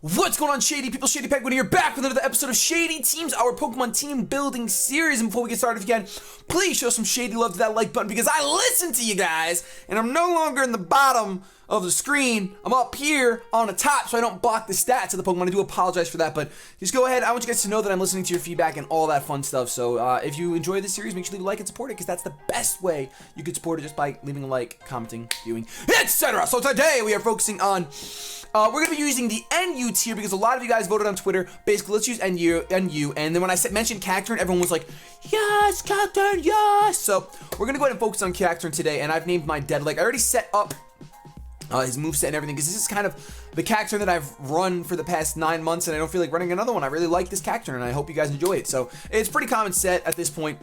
What's going on, Shady people? ShadyPenguinn here, back with another episode of Shady Teams, our Pokemon team building series. And before we get started, if you can, please show some shady love to that like button, because I listen to you guys, and I'm no longer in the bottom of the screen. I'm up here on the top, so I don't block the stats of the Pokemon. I do apologize for that, but just go ahead. I want you guys to know that I'm listening to your feedback and all that fun stuff. So if you enjoy this series, make sure to leave a like and support it, because that's the best way you could support it, just by leaving a like, commenting, viewing, etc. So today we are focusing on we're going to be using the NU tier, because a lot of you guys voted on Twitter. Basically, let's use NU. And then when I mentioned Cacturne, everyone was like, yes, Cacturne, yes! So we're going to go ahead and focus on Cacturne today, and I've named my dead leg. I already set up his moveset and everything, because this is kind of the Cacturne that I've run for the past 9 months, and I don't feel like running another one. I really like this Cacturne, and I hope you guys enjoy it. So it's a pretty common set at this point.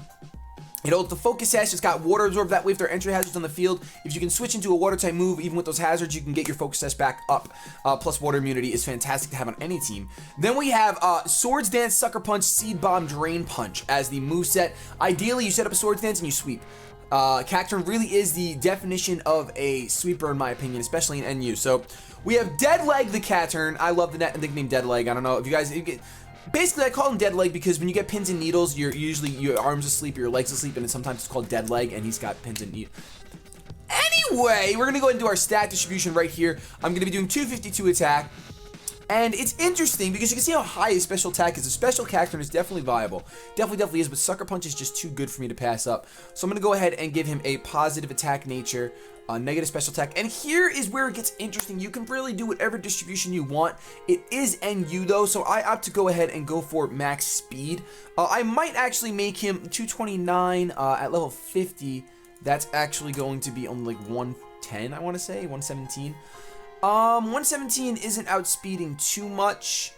You know, the focus sash just got water absorb. That way, if there are entry hazards on the field, if you can switch into a water type move, even with those hazards, you can get your focus sash back up. Plus, water immunity is fantastic to have on any team. Then we have Swords Dance, Sucker Punch, Seed Bomb, Drain Punch as the moveset. Ideally, you set up a Swords Dance and you sweep. Cacturne really is the definition of a sweeper, in my opinion, especially in NU. So we have Dead Leg the Cacturne. I love the nickname Dead Leg. I don't know if you guys. Basically, I call him Dead Leg because when you get pins and needles, you're usually your arms asleep, your legs asleep, and sometimes it's called Dead Leg, and he's got pins and needles. Anyway, we're gonna go ahead and do our stat distribution right here. I'm gonna be doing 252 attack, and it's interesting because you can see how high his special attack is. The special Cacturne is definitely viable, definitely is, but Sucker Punch is just too good for me to pass up. So I'm gonna go ahead and give him a positive attack nature. Negative special attack, and here is where it gets interesting. You can really do whatever distribution you want. It is NU though, so I opt to go ahead and go for max speed. I might actually make him 229 at level 50. That's actually going to be only like 110, I want to say 117. 117 isn't outspeeding too much.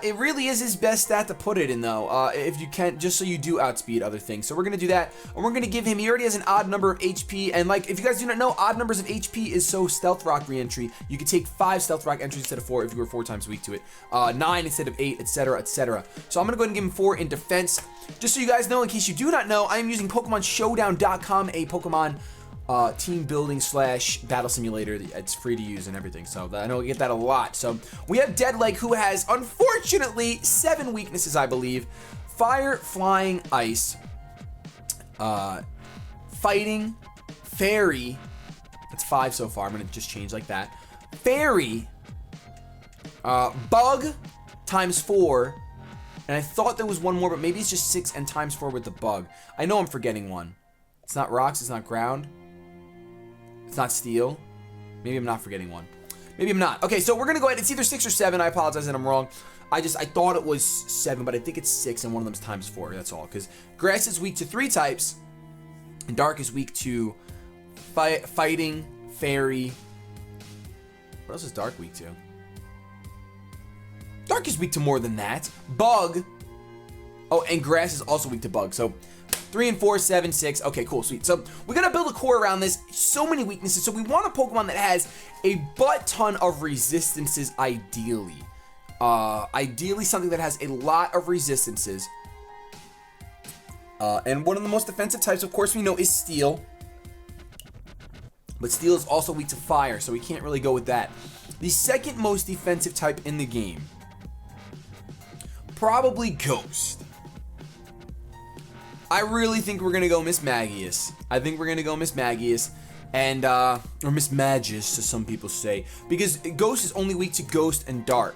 It really is his best stat to put it in, though, if you can, just so you do outspeed other things. So we're going to do that, and we're going to give him, he already has an odd number of HP, and like, if you guys do not know, odd numbers of HP is so Stealth Rock re-entry. You could take 5 Stealth Rock entries instead of 4 if you were 4 times weak to it, 9 instead of 8, etc., etc. So I'm going to go ahead and give him 4 in defense. Just so you guys know, in case you do not know, I am using PokemonShowdown.com, a Pokemon team building / battle simulator. It's free to use and everything, so I know we get that a lot. So we have Dead Leg, who has unfortunately 7 weaknesses, I believe: fire, flying, ice, fighting, fairy. That's 5 so far. I'm gonna just change like that. Fairy, bug times 4, and I thought there was one more, but maybe it's just 6 and times 4 with the bug. I know I'm forgetting one. It's not rocks. It's not ground. It's not steel. Maybe I'm not forgetting one. Maybe I'm not. Okay, so we're gonna go ahead. It's either 6 or 7. I apologize that I'm wrong. I thought it was 7, but I think it's 6, and one of them's times 4. That's all. Because grass is weak to 3 types, and dark is weak to fighting, fairy. What else is dark weak to? Dark is weak to more than that. Bug. Oh, and grass is also weak to bug. So 3 and 4, 7, 6. Okay, cool, sweet. So we gotta build a core around this. So many weaknesses. So we want a Pokemon that has a butt ton of resistances, ideally. Ideally something that has a lot of resistances. And one of the most defensive types, of course, we know is Steel. But Steel is also weak to fire, so we can't really go with that. The second most defensive type in the game, probably Ghost. I really think we're gonna go Miss Magius. I think we're gonna go Miss Magius, and or Miss Magus, as some people say, because Ghost is only weak to Ghost and Dark,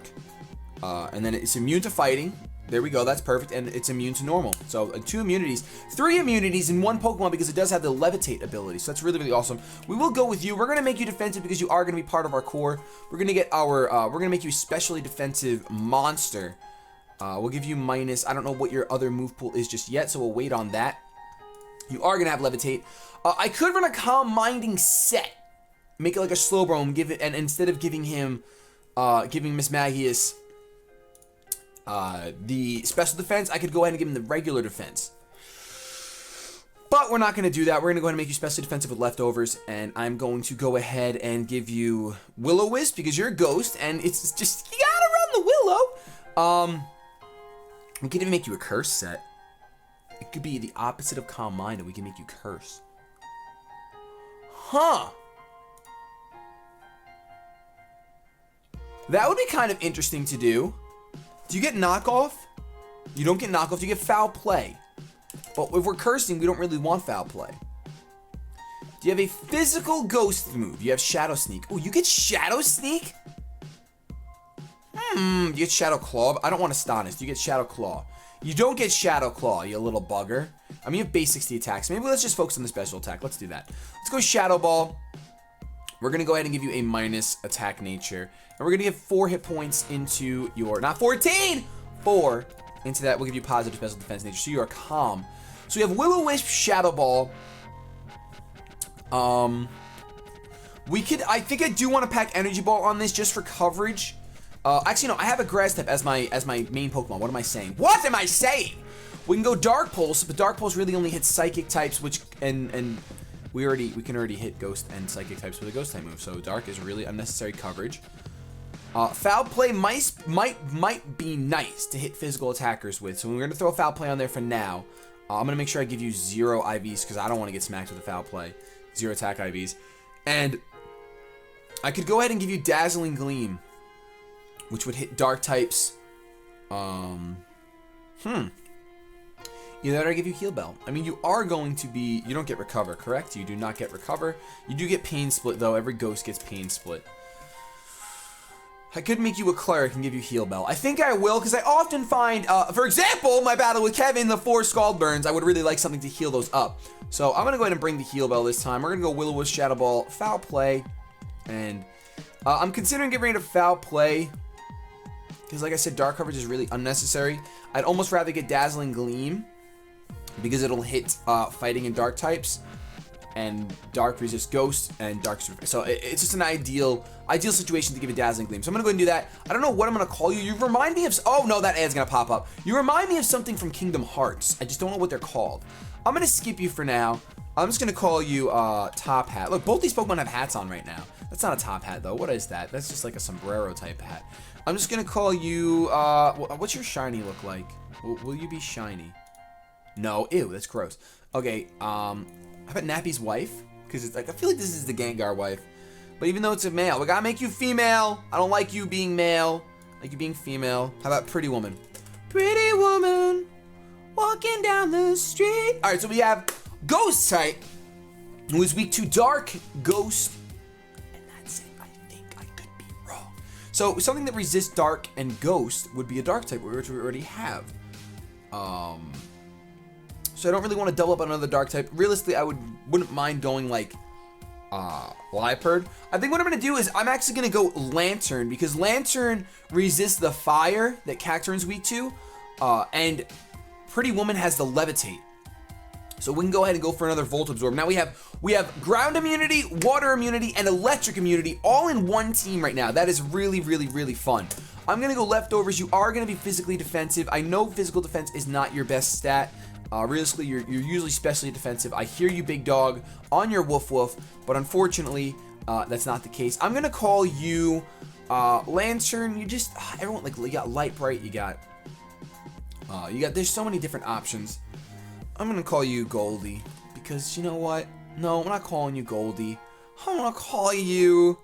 and then it's immune to fighting. There we go. That's perfect, and it's immune to normal. So 2 immunities, 3 immunities in one Pokemon, because it does have the Levitate ability. So that's really, really awesome. We will go with you. We're gonna make you defensive because you are gonna be part of our core. We're gonna get our. We're gonna make you specially defensive monster. We'll give you minus. I don't know what your other move pool is just yet, so we'll wait on that. You are gonna have Levitate. I could run a Calm Minding set, make it like a Slowbro, give it, and instead of giving him, giving Miss Magius the special defense, I could go ahead and give him the regular defense. But we're not gonna do that. We're gonna go ahead and make you specially defensive with leftovers, and I'm going to go ahead and give you Will-O-Wisp because you're a ghost, and it's just you gotta run the Willow. We could even make you a curse set. It could be the opposite of Calm Mind, and we can make you curse. Huh. That would be kind of interesting to do. Do you get knockoff? You don't get knockoff, you get foul play. But if we're cursing, we don't really want foul play. Do you have a physical ghost move? You have Shadow Sneak. Oh, you get Shadow Sneak? You get Shadow Claw. I don't want Astonish. You get Shadow Claw. You don't get Shadow Claw, you little bugger. I mean, you have base 60 attacks. Maybe let's just focus on the special attack. Let's do that. Let's go Shadow Ball. We're going to go ahead and give you a minus attack nature. And we're going to give 4 hit points into your... Not 14! 4 into that. We'll give you positive special defense nature. So you are calm. So we have Will-O-Wisp, Shadow Ball. We could... I think I do want to pack Energy Ball on this just for coverage. Actually, no. I have a Grass type as my main Pokemon. What am I saying? What am I saying? We can go Dark Pulse, but Dark Pulse really only hits Psychic types, which... And we can already hit Ghost and Psychic types with a Ghost type move. So Dark is really unnecessary coverage. Foul Play might be nice to hit physical attackers with. So we're going to throw a Foul Play on there for now. I'm going to make sure I give you 0 IVs because I don't want to get smacked with a Foul Play. 0 attack IVs. And I could go ahead and give you Dazzling Gleam, which would hit Dark types. Either that or I give you Heal Bell. I mean, you are going to be... You don't get Recover, correct? You do not get Recover. You do get Pain Split, though. Every Ghost gets Pain Split. I could make you a Cleric and give you Heal Bell. I think I will, because I often find... for example, my battle with Kevin, the 4 Scald Burns, I would really like something to heal those up. So I'm going to go ahead and bring the Heal Bell this time. We're going to go Will-O-Wisp, Shadow Ball, Foul Play. And I'm considering getting rid of Foul Play. Because like I said, Dark Coverage is really unnecessary. I'd almost rather get Dazzling Gleam, because it'll hit fighting and dark types, and dark resist ghost and dark. So it's just an ideal situation to give a Dazzling Gleam. So I'm gonna go ahead and do that. I don't know what I'm gonna call you. You remind me of... Oh no, that ad's gonna pop up. You remind me of something from Kingdom Hearts. I just don't know what they're called. I'm gonna skip you for now. I'm just gonna call you Top Hat. Look, both these Pokemon have hats on right now. That's not a top hat though. What is that? That's just like a sombrero type hat. I'm just gonna call you... what's your shiny look like? Will you be shiny? No, ew, that's gross. Okay, how about Nappy's wife? Because it's like, I feel like this is the Gengar wife. But even though it's a male, we gotta make you female. I don't like you being male. I like you being female. How about Pretty Woman? Pretty woman, walking down the street. Alright, so we have Ghost type, who is weak to Dark, Ghost, and that's it. I think I could be wrong. So, something that resists Dark and Ghost would be a Dark type, which we already have. So I don't really want to double up on another Dark type. Realistically, I wouldn't mind going like Liepard. I think what I'm going to do is I'm actually going to go Lantern, because Lantern resists the fire that Cacturne's weak to, and Pretty Woman has the Levitate. So we can go ahead and go for another Volt Absorb. Now we have ground immunity, water immunity, and electric immunity all in one team right now. That is really, really, really fun. I'm going to go Leftovers. You are going to be physically defensive. I know physical defense is not your best stat. Realistically, you're usually specially defensive. I hear you, big dog, on your woof woof, but unfortunately, that's not the case. I'm gonna call you Lantern. You just everyone like you got Light Bright. You got there's so many different options. I'm gonna call you Goldie, because you know what? No, I'm not calling you Goldie. I'm gonna call you...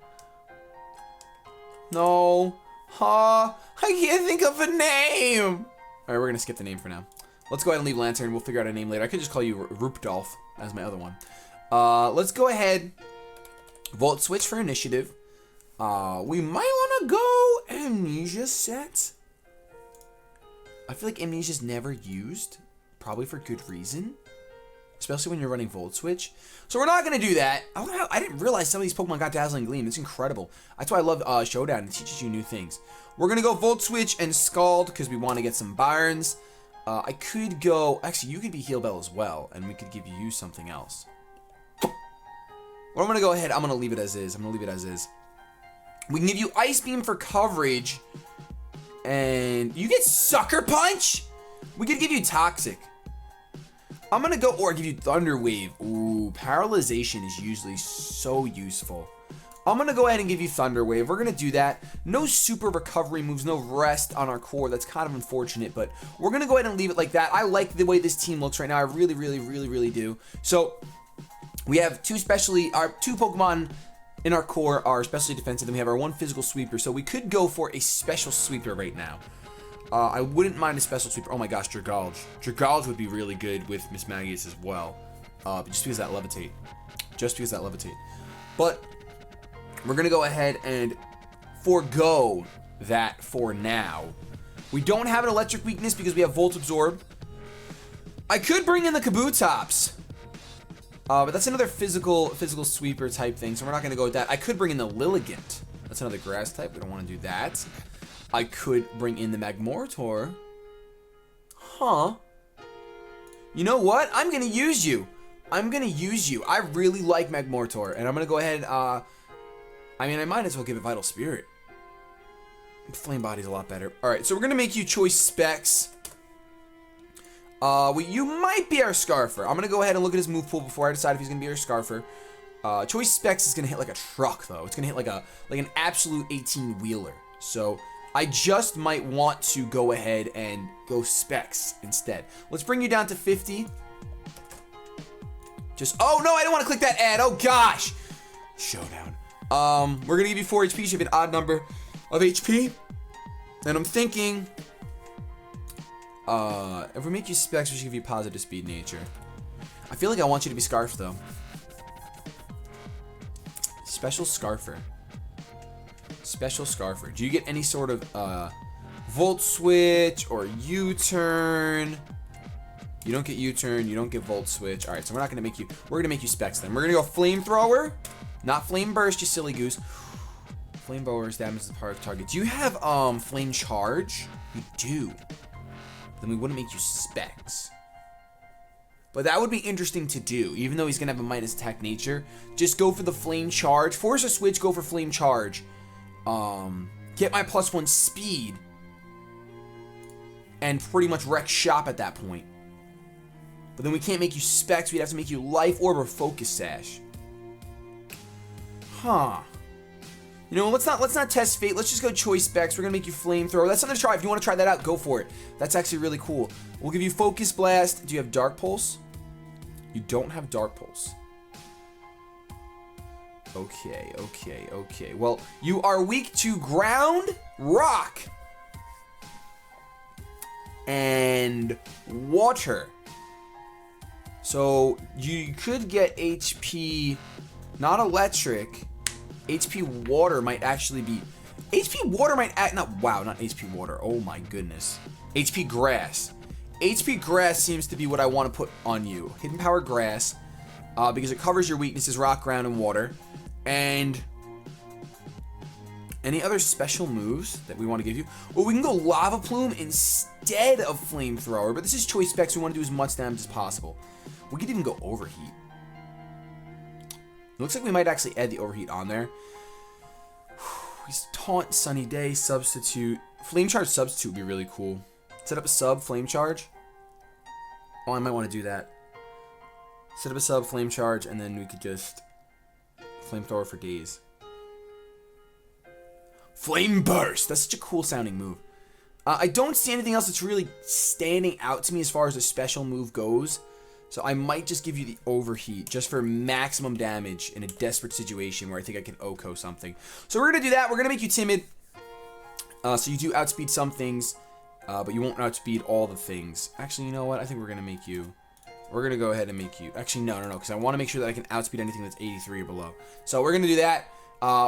No. I can't think of a name. All right, we're gonna skip the name for now. Let's go ahead and leave Lantern. We'll figure out a name later. I could just call you Rupdolf as my other one. Let's go ahead. Volt Switch for initiative. We might want to go Amnesia set. I feel like Amnesia's never used. Probably for good reason. Especially when you're running Volt Switch. So we're not going to do that. I didn't realize some of these Pokemon got Dazzling Gleam. It's incredible. That's why I love Showdown. It teaches you new things. We're going to go Volt Switch and Scald because we want to get some Barons. I could go... Actually, you could be Heal Bell as well, and we could give you something else. Well, I'm going to go ahead. I'm going to leave it as is. We can give you Ice Beam for coverage, and you get Sucker Punch? We could give you Toxic. I'm going to go... Or give you Thunder Wave. Ooh, Paralyzation is usually so useful. I'm going to go ahead and give you Thunder Wave. We're going to do that. No super recovery moves, no rest on our core. That's kind of unfortunate, but we're going to go ahead and leave it like that. I like the way this team looks right now. I really, really, really, really do. So we have two Pokemon in our core, our specialty defensive, then we have our 1 physical sweeper. So we could go for a special sweeper right now. I wouldn't mind a special sweeper. Oh my gosh, Dragalge. Dragalge would be really good with Miss Magius as well. Just because that levitate. Just because that levitate. But we're going to go ahead and forego that for now. We don't have an electric weakness because we have Volt Absorb. I could bring in the Kabutops. But that's another physical sweeper type thing, so we're not going to go with that. I could bring in the Lilligant. That's another grass type. We don't want to do that. I could bring in the Magmortar. Huh. You know what? I'm going to use you. I'm going to use you. I really like Magmortar, and I'm going to go ahead. I mean, I might as well give it Vital Spirit. Flame Body's a lot better. All right, so we're going to make you Choice Specs. You might be our Scarfer. I'm going to go ahead and look at his move pool before I decide if he's going to be our Scarfer. Choice Specs is going to hit like a truck, though. It's going to hit like an absolute 18-wheeler. So I just might want to go ahead and go Specs instead. Let's bring you down to 50. Oh no, I don't want to click that ad. Oh gosh. Showdown. We're going to give you 4 HP. So you have an odd number of HP. And I'm thinking, if we make you Specs, we should give you positive speed nature. I feel like I want you to be Scarf, though. Special Scarfer. Special Scarfer. Do you get any sort of Volt Switch or U-turn? You don't get U-turn. You don't get Volt Switch. All right, so we're not going to make you. We're going to make you Specs then. We're going to go Flamethrower, not Flame Burst, you silly goose. Flame Bowers damages the part of the target. Do you have Flame Charge? You do. Then we wouldn't make you Specs. But that would be interesting to do, even though he's going to have a minus attack nature. Just go for the Flame Charge. Force a switch, go for Flame Charge. Get my +1 speed. And pretty much wreck shop at that point. But then we can't make you Specs. We'd have to make you Life Orb or Focus Sash. Huh. You know, let's not test fate. Let's just go Choice Specs. We're gonna make you Flamethrower. That's something to try. If you want to try that out, go for it. That's actually really cool. We'll give you Focus Blast. Do you have Dark Pulse? You don't have Dark Pulse. Okay. Well, you are weak to Ground, Rock, and Water. So you could get HP, not Electric. HP Water might actually be... HP Water might act... Not HP Water. Oh my goodness. HP Grass. HP Grass seems to be what I want to put on you. Hidden Power Grass. Because it covers your weaknesses, Rock, Ground, and Water. And... any other special moves that we want to give you? Well, we can go Lava Plume instead of Flamethrower. But this is Choice Specs. We want to do as much damage as possible. We could even go Overheat. Looks like we might actually add the Overheat on there. He's Taunt, Sunny Day, Substitute. Flame Charge Substitute would be really cool. Set up a sub, Flame Charge. Oh, I might want to do that. Set up a sub, Flame Charge, and then we could just Flamethrower for days. Flame Burst! That's such a cool sounding move. I don't see anything else that's really standing out to me as far as a special move goes. So I might just give you the Overheat just for maximum damage in a desperate situation where I think I can OHKO something. So we're going to do that. We're going to make you Timid. So you do outspeed some things, but you won't outspeed all the things. Actually, you know what? I think we're going to make you... We're going to go ahead and make you... Actually, no, because I want to make sure that I can outspeed anything that's 83 or below. So we're going to do that.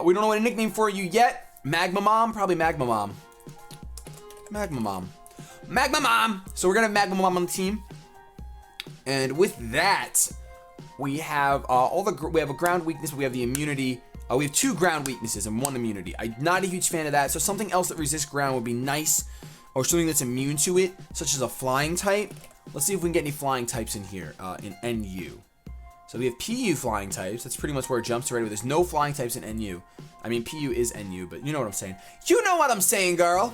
We don't know what a nickname for you yet. Magma Mom? Probably Magma Mom. Magma Mom. Magma Mom! So we're going to have Magma Mom on the team. And with that, we have we have a ground weakness, but we have the immunity. We have 2 ground weaknesses and 1 immunity. I'm not a huge fan of that, so something else that resists ground would be nice, or something that's immune to it, such as a flying type. Let's see if we can get any flying types in here, in NU. So we have PU flying types. That's pretty much where it jumps to right away. There's no flying types in NU. I mean, PU is NU, but you know what I'm saying. You know what I'm saying, girl!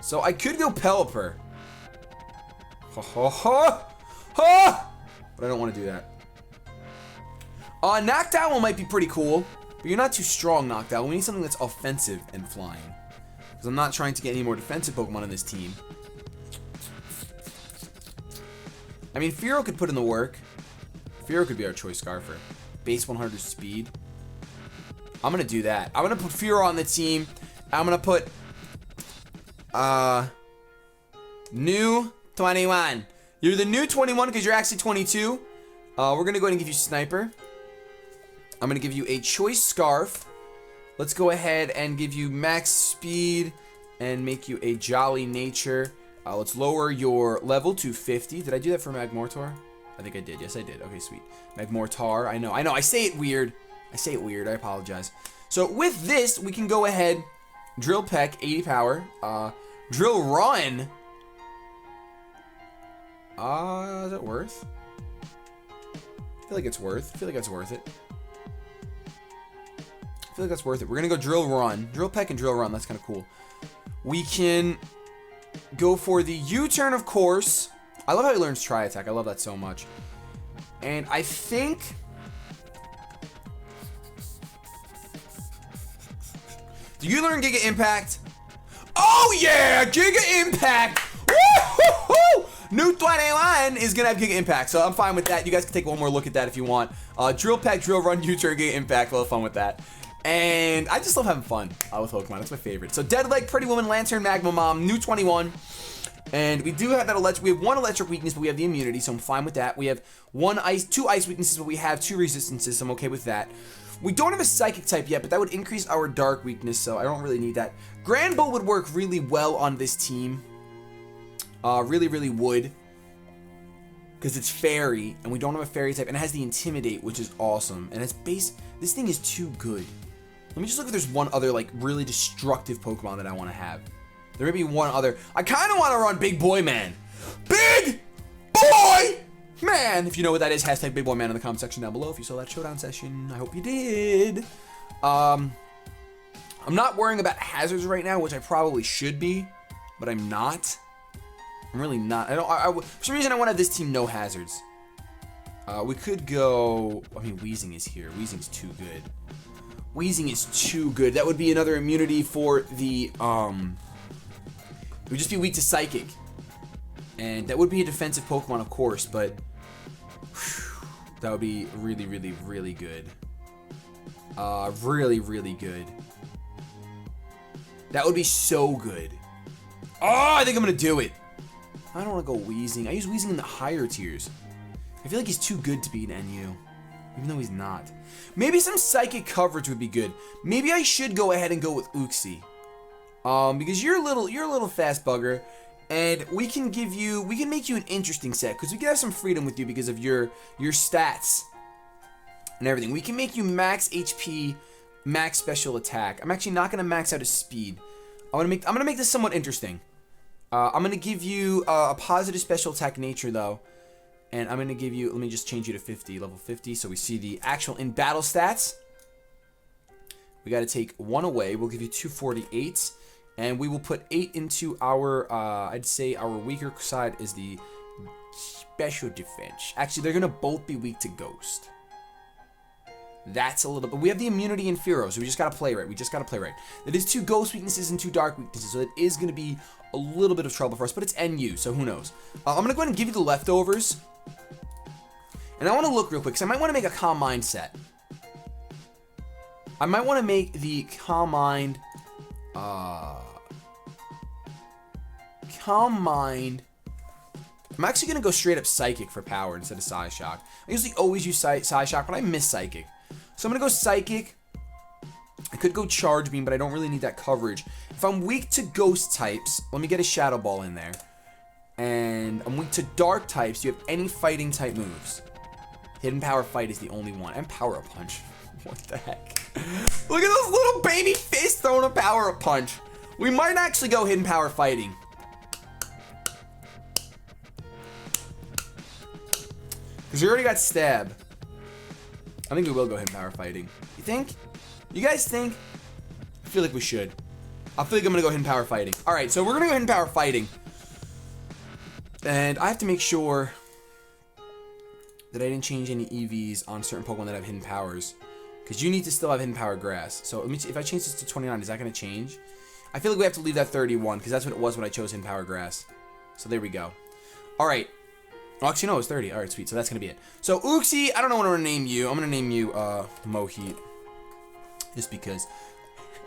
So I could go Pelipper. Ho ho ho! But I don't want to do that. Knockdown might be pretty cool, but you're not too strong, Knockdown. We need something that's offensive and flying. Because I'm not trying to get any more defensive Pokemon on this team. I mean, Fearow could put in the work. Fearow could be our Choice Scarfer. Base 100 speed. I'm gonna do that. I'm gonna put Fear on the team. I'm gonna put new 21. You're the new 21 because you're actually 22. We're gonna go ahead and give you Sniper. I'm gonna give you a Choice Scarf. Let's go ahead and give you Max Speed and make you a Jolly Nature. Let's lower your level to 50. Did I do that for Magmortar? I think I did. Yes, I did. Okay, sweet. Magmortar. I know. I say it weird. I apologize. So with this, we can go ahead, Drill Peck, 80 power. Drill Run. Is that worth? I feel like it's worth. I feel like that's worth it. We're gonna go Drill Run. Drill Peck and Drill Run. That's kind of cool. We can go for the U-turn, of course. I love how he learns Tri-Attack. I love that so much. And I think... Do you learn Giga Impact? Oh yeah! Giga Impact! Woo-hoo-hoo! New 21 is gonna have Giga Impact, so I'm fine with that. You guys can take one more look at that if you want. Drill Peck, Drill Run, U-turn, Giga Impact. We'll have fun with that. And I just love having fun with Pokemon. That's my favorite. So Dead Leg, Pretty Woman, Lantern, Magma Mom, new 21. And we do have that we have one electric weakness, but we have the immunity, so I'm fine with that. We have two ice weaknesses, but we have 2 resistances, so I'm okay with that. We don't have a psychic type yet, but that would increase our dark weakness, so I don't really need that. Grand Bull would work really well on this team. Really would. Because it's fairy, and we don't have a fairy type, and it has the Intimidate, which is awesome. And it's this thing is too good. Let me just look if there's one other, like, really destructive Pokemon that I want to have. There may be one other. I kind of want to run Big Boy Man. Big Boy Man! If you know what that is, hashtag Big Boy Man in the comment section down below. If you saw that showdown session, I hope you did. I'm not worrying about hazards right now, which I probably should be, but I'm not. I'm really not. For some reason, I want to have this team no hazards. We could go... I mean, Weezing is here. Weezing's too good. Weezing is too good. That would be another immunity for the... It would just be weak to Psychic. And that would be a defensive Pokemon, of course, but... Whew, that would be really good. Really good. That would be so good. Oh, I think I'm going to do it. I don't want to go Weezing. I use Weezing in the higher tiers. I feel like he's too good to be an NU. Even though he's not. Maybe some Psychic coverage would be good. Maybe I should go ahead and go with Uxie. Because you're a little fast bugger. And we can make you an interesting set. Because we can have some freedom with you because of your stats. And everything. We can make you max HP, max special attack. I'm actually not going to max out his speed. I'm gonna make this somewhat interesting. I'm gonna give you a positive special attack nature though. And I'm gonna give you, let me just change you to 50, level 50, so we see the actual in battle stats. We gotta take 1 away. We'll give you 248. And we will put 8 into our, I'd say our weaker side is the special defense. Actually, they're gonna both be weak to Ghost. That's a little bit. We have the immunity in Fearow, so we just gotta play right. It is 2 Ghost weaknesses and 2 Dark weaknesses, so it is gonna be a little bit of trouble for us, but it's NU, so who knows. I'm gonna go ahead and give you the leftovers. And I want to look real quick, because I might want to make a Calm Mind set. I might want to make the Calm Mind... Calm Mind... I'm actually going to go straight up Psychic for power instead of Psy Shock. I usually always use Psy Shock, but I miss Psychic. So I'm going to go Psychic. I could go Charge Beam, but I don't really need that coverage. If I'm weak to Ghost types, let me get a Shadow Ball in there. And I'm weak to Dark types. Do you have any fighting type moves? Hidden Power Fight is the only one. And Power Up Punch. What the heck? Look at those little baby fists throwing a Power Up Punch. We might actually go Hidden Power Fighting. Because we already got Stab. I think we will go Hidden Power Fighting. You think? You guys think? I feel like we should. I feel like I'm going to go Hidden Power Fighting. Alright, so we're going to go Hidden Power Fighting. And I have to make sure that I didn't change any EVs on certain Pokemon that have hidden powers. Because you need to still have Hidden Power Grass. So let me see, if I change this to 29, is that going to change? I feel like we have to leave that 31, because that's what it was when I chose Hidden Power Grass. So there we go. Alright. Oh, actually, no, it was 30. Alright, sweet. So that's going to be it. So, Uxie, I don't know what I'm going to name you. I'm going to name you, Mohit. just because.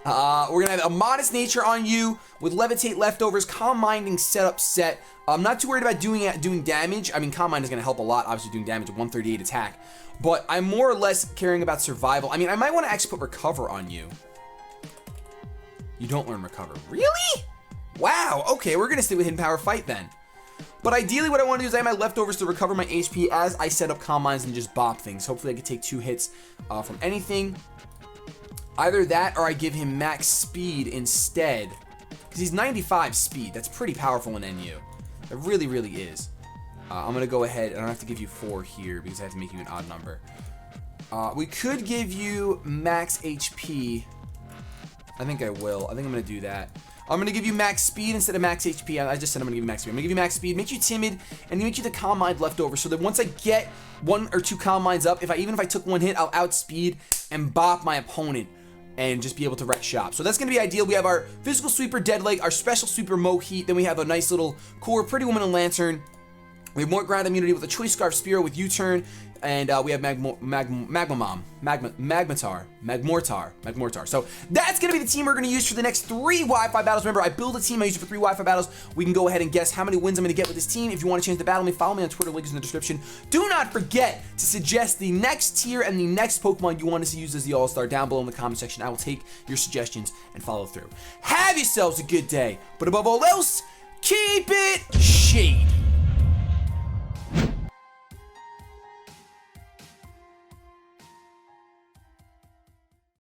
We're gonna have a Modest Nature on you with Levitate leftovers, Calm Minding setup set. I'm not too worried about doing damage. I mean, Calm Mind is gonna help a lot, obviously doing damage at 138 attack. But I'm more or less caring about survival. I mean, I might want to actually put Recover on you. You don't learn Recover. Really? Wow, okay, we're gonna stay with Hidden Power Fight then. But ideally what I want to do is I have my leftovers to recover my HP as I set up Calm Minds and just bop things. Hopefully I can take 2 hits from anything. Either that or I give him max speed instead. Because he's 95 speed. That's pretty powerful in NU. It really, really is. I'm going to go ahead. I don't have to give you 4 here because I have to make you an odd number. We could give you max HP. I think I will. I think I'm going to do that. I'm going to give you max speed instead of max HP. I just said I'm going to give you max speed. I'm going to give you max speed, make you timid, and make you the Calm Mind leftover so that once I get 1 or 2 Calm Minds up, even if I took 1 hit, I'll outspeed and bop my opponent and just be able to wreck shop. So that's going to be ideal. We have our Physical Sweeper Dead Leg, our Special Sweeper Moheat, then we have a nice little core Pretty Woman and Lantern. We have more ground immunity with a Choice Scarf Spear with U-Turn, and we have Magmortar. So that's going to be the team we're going to use for the next 3 Wi-Fi battles. Remember, I build a team, I use it for 3 Wi-Fi battles. We can go ahead and guess how many wins I'm going to get with this team. If you want to change the battle, follow me on Twitter, link is in the description. Do not forget to suggest the next tier and the next Pokemon you want us to use as the All-Star down below in the comment section. I will take your suggestions and follow through. Have yourselves a good day, but above all else, keep it shady.